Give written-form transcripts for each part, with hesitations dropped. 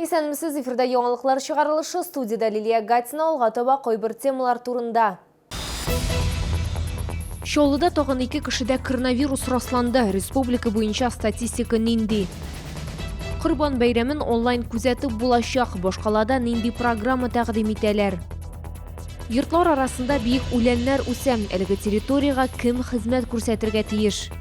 Исәнмесез, эфирда яңалыклар чыгарылышы, студияда Лилия Гатина, алга таба койбір темалар турында. Шолыда тоғын 2 кішіде коронавирус расланды. Республика буенча статистика нинди. Құрбан бәйрәмен онлайн күзәтеп булачак. Башкалада нинди программа тәкъдим итәләр. Йортлар арасында биек үләннәр үсә. Әлеге территорияга кем хезмәт күрсәтергә тиеш?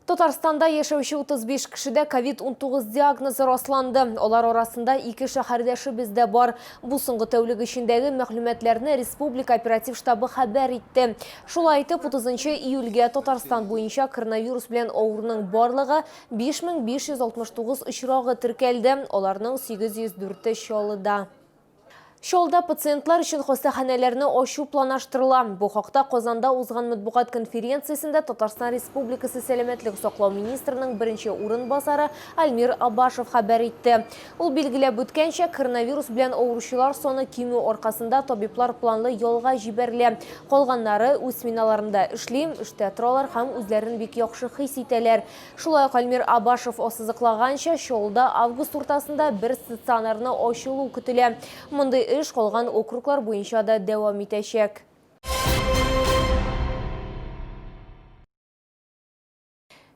Татарстанда яшәүче 35 кешедә COVID-19 диагнозы расланды. Олар арасында 2 шәһәрдәше бездә бар. Бу соңгы тәүлек эчендәге мәгълүматларны Республика оператив штабы хәбәр итте. Шулай итеп, 30 июльгә Татарстан буенча коронавирус белән авыруның барлыгы 5569 очрагы теркәлде. Аларның 804 Чаллыда. Шолда пациентлар өчен хастаханәләрне ачу планлаштырыла. Бу хакта Казанда узган матбугат конференциясендә Татарстан Республикасы сәламәтлек саклау министрының беренче урынбасары Альмир Абашев хәбәр итте. Ул билгеләп үткәнчә, коронавирус белән авыручылар саны кимү аркасында табиблар планлы ялга җибәрелә. Калганнары үз сминаларында эшли, эштә торалар һәм үзләрен бик яхшы хис итәләр. Шулай ук Альмир Абашев ассызыклаганча, Шолда август уртасында бер стационарны ачылу көтелә. Мондый эш калган округлар буенча да дәвам итәчәк.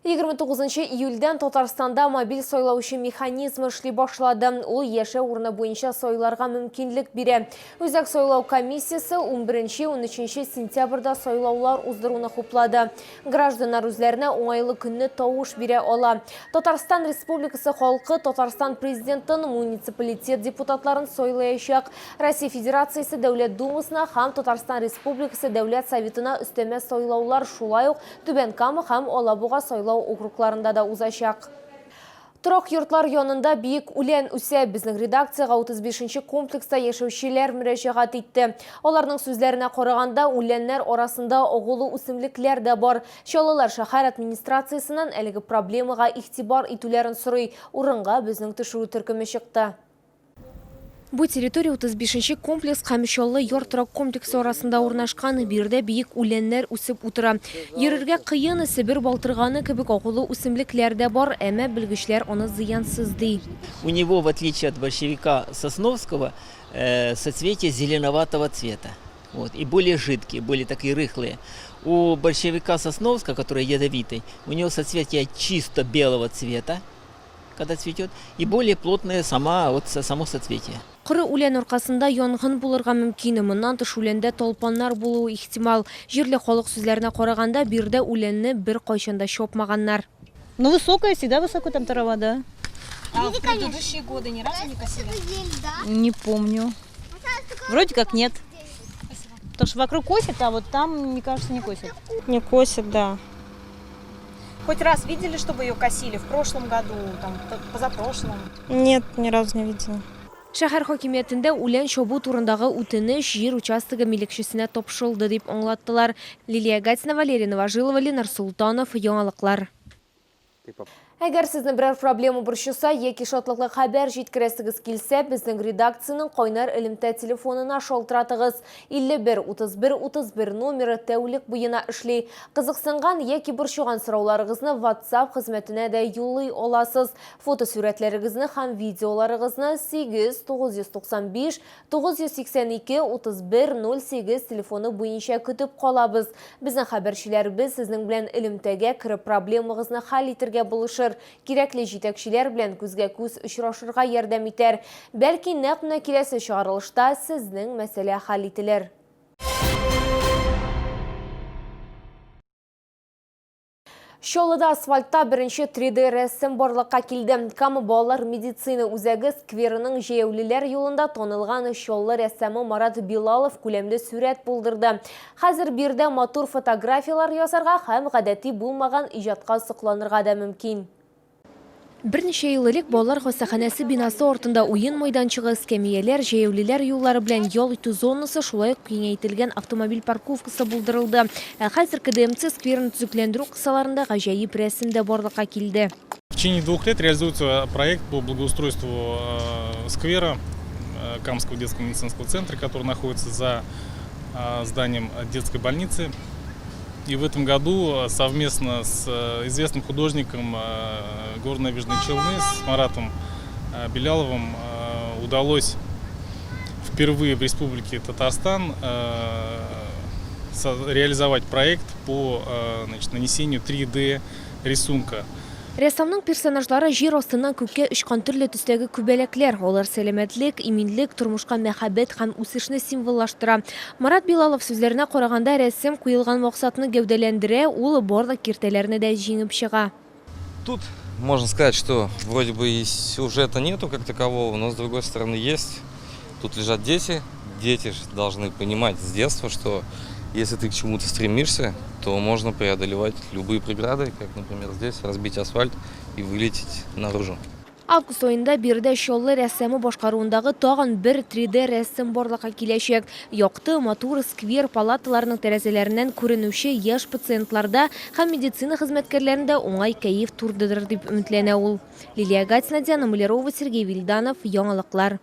29 июльдән Татарстанда мобиль сайлаучы механизмы эшли башлады. Ул яшәү урыны буенча сайларга мөмкинлек бирә. Үзәк сайлау комиссиясе 11-13 сентябрьдә сайлаулар уздыруны хуплады. Гражданнар үзләренә уңайлы көнне тавыш бирә ала. Татарстан Республикасы халкы Татарстан президентын, муниципалитет депутатларын сайлаячак. Россия Федерациясе Дәүләт Думасына һәм Татарстан Республикасы Дәүләт Советына өстәмә сайлаулар, шулай ук Түбән Кама һәм Алабуга сайлау округларында да узачак. Торак йортлар янында биек үлән үсә. Безнең редакцияга 35-нче комплекста яшәүчеләр мөрәҗәгать итте. Аларның сүзләренә караганда, үләннәр арасында агулы үсемлекләр дә бар. Чаллылар шәһәр администрациясеннән әлеге проблемага игътибар итүләрен сорый. Урынга безнең төшү төркеме чыкты. Бу территория 35-нче комплекс һәм Чаллы йорт-торак комплексы арасында урнашкан, бирдә биек үләннәр үсеп утыра. Йөрергә кыен, Себер балтырганы кебек агулы үсемлекләр дә бар, әмма белгечләр аны зыянсыз ди. У него, в отличие от борщевика Сосновского, соцветия зеленоватого цвета. Вот, и более жидкие, более такие рыхлые. У борщевика Сосновского, который ядовитый, у него соцветия чисто белого цвета, когда цветет, и более плотное само соцветие. Кыры үлән аркасында янгын булырга мөмкин. Моннан тыш үләндә талпаннар булуы ихтимал. Җирле халык сүзләренә караганда, бирдә үләнне бер кайчанда чопмаганнар. Ну, высокая, всегда высокая там трава, да. А в предыдущие годы ни разу не косили? Не помню. Вроде как нет. Потому что вокруг косят, а вот там, мне кажется, не косят. Не косят, да. Хоть раз видели, чтобы ее косили? В прошлом году, там, позапрошлом? Нет, ни разу не видела. Шәһәр хакимиятендә үлән чабу турындагы үтенеч җир участогы милекчесенә тапшырылды дип аңлаттылар. Лилия Гатина, Валерий Новожилова, Ленар Султанов, яңалыклар. Әгәр сезне берәр проблема борчыса, яки шатлыклы хәбәр җиткерәсегез килсә, безнең редакциянең кайнар элемтә телефонына шалтыратыгыз. 51-31-31 номеры тәүлек буена эшли. Кызыксынган яки борчыган сорауларыгызны WhatsApp хезмәтенә дә юллый аласыз. Фотосурәтләрегезне һәм видеоларыгызны 8-995-982-31-08 телефоны буенча көтеп калабыз. Безнең хәбәрчеләребез сезнең белән элемтәгә кереп проблемагызны хәл итәргә булышыр. Кирәкле җитәкчеләр белән күзгә-күз очрашырга ярдәм итәр. Бәлки нәкъ менә киләсе чыгарылышта сезнең мәсьәлә хәл ителер. Чаллыда асфальтта беренче 3D рәсем барлыкка килде. Кама балалар медицина үзәге скверының җәяүлеләр юлында танылган Чаллы рәссамы Марат Билалов күләмле сүрәт булдырды. Хәзер бирдә матур фотографиялар ясарга һәм гадәти булмаган иҗатка сокланырга да мөмкин. Берничә ел элек балалар хастаханәсе бинасы артында уен майданчыгы, эскәмияләр, җәяүлеләр юллары белән ял итү зонасы, шулай ук киңәйтелгән автомобиль парковкасы булдырылды. Хәзер КДМЦ скверын төзекләндерү кысаларында гаҗәеп рәсем дә барлыкка килде. В течение 2 лет реализуется проект по благоустройству сквера Камского детского медицинского центра, который находится за зданием детской больницы. И в этом году совместно с известным художником горно-набережной Челны, с Маратом Беляловым, удалось впервые в Республике Татарстан реализовать проект по нанесению 3D рисунка. Рәссамның персонажлары жер астыннан күккә очкан төрле төстәге күбәләкләр. Алар сәламәтлек, иминлек, тормышка мәхәббәт һәм үсешне символлаштыра. Марат Билалов сүзләренә караганда, рәссам куелган максатны гәүдәләндерә, ул барлык киртәләрне дә җиңеп чыга. Тут можно сказать, что вроде бы и сюжета нету как такового, но с другой стороны есть. Тут лежат дети. Дети должны понимать с детства, что если ты к чему-то стремишься, то можно преодолевать любые преграды, как, например, здесь, разбить асфальт и вылететь наружу. Август айында Бирдә Чаллы рәссамы башкаруындагы тагын бер 3D рәссам барлыкка киләчәк. Якты, матур сквер палаталарының тәрәзәләреннән күренүче яшь пациентларда һәм медицина хезмәткәрләрендә уңай кәеф турдыдыр дип өметләнә ул. Лилия Гатина, Диана Малярова, Сергей Вильданов, Яңалыклар.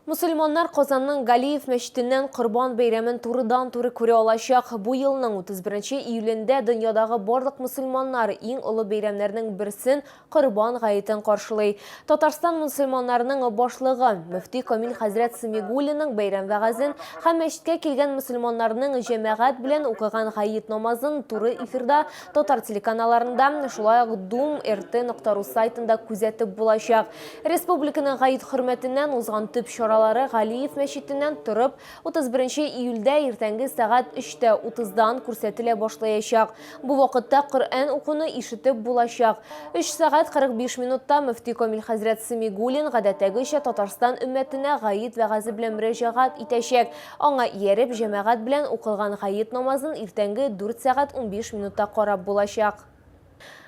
Мусульманнар Казанның Галиев мәчетеннән Корбан бәйрәмен турыдан-туры күрә алачак. Бу елның 31 июлендә дөньядагы барлык мусульманнар иң олы бәйрәмнәрнең берсен Корбан гаетен каршылый. Татарстан мусульманнарының башлыгы мөфти Камил хәзрәт Самигуллинның бәйрәм вәгазен һәм мәчеткә килгән мусульманнарның җәмәгать белән укыган гает намазын туры эфирда татар телеканалларында, шулай ук Дум РТ.ру сайтында күзәтеп булачак. Республиканың гает хөрмәтеннән узган төп чаралары Галиев мәчетеннән торып 31 июльдә иртәнге сәгать 3:30-дан күрсәтелә башлаячак. Бу вакытта Коръән укуны ишетеп булачак. 3 сәгать 45 минутта мөфти Камил хәзрәт Самигуллин гадәттәгечә Татарстан өммәтенә гает вәгазе белән мөрәҗәгать итәчәк. Аңа ияреп җәмәгать белән укылган гает намазын иртәнге 4 сәгать 15 минутта карап булачак.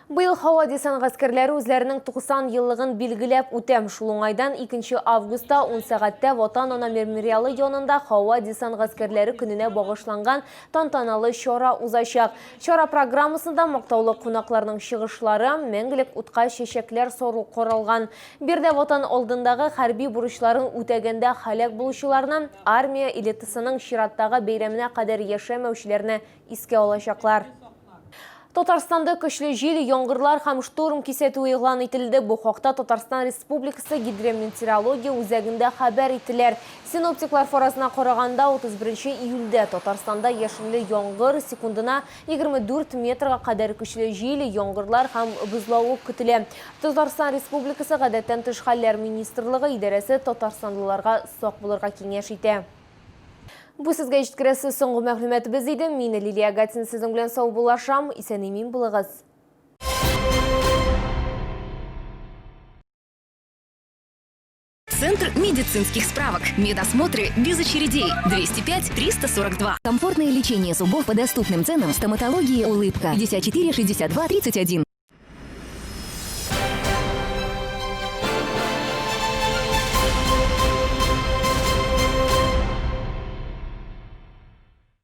Быел һава десант гаскәрләре үзләренең 90 еллыгын билгеләп үтәм. Шул уңайдан 2 августта 10 сәгатьтә Ватан-Ана мемориалы янында һава десант гаскәрләре көненә багышланган тантаналы чара узачак. Чара программасында мактаулы кунакларның чыгышлары, мәңгелек утка чәчәкләр сору каралган. Бирдә ватан алдындагы хәрби бурычларын үтәгәндә һәлак булучыларны армия элитасының чираттагы бәйрәменә кадәр яшәмәүчеләрне искә алачаклар. Татарстанда көчле җил, яңгырлар һәм шторм кисәтүе игълан ителде. Бу хакта Татарстан Республикасы гидрометеорология үзәгендә хәбәр ителәр. Синоптиклар фаразына караганда 31 июльдә Татарстанда яшенле яңгыр секундына 24 метрга кадәр көчле җил, яңгырлар һәм бозлавык көтелә. Татарстан Республикасы гадәттән тыш хәлләр министрлыгы идарәсе татарстанлыларга сак булырга киңәш итә. Бу сезгә җиткерәсе соңгы мәгълүматыбыз иде. Мин Лилия Гатина сезнең белән сау булашам. Исән-имин булыгыз. Центр медицинских справок. Медосмотры без очередей. 205-342. Комфортное лечение зубов по доступным ценам. Стоматология «Улыбка». 54 62 31.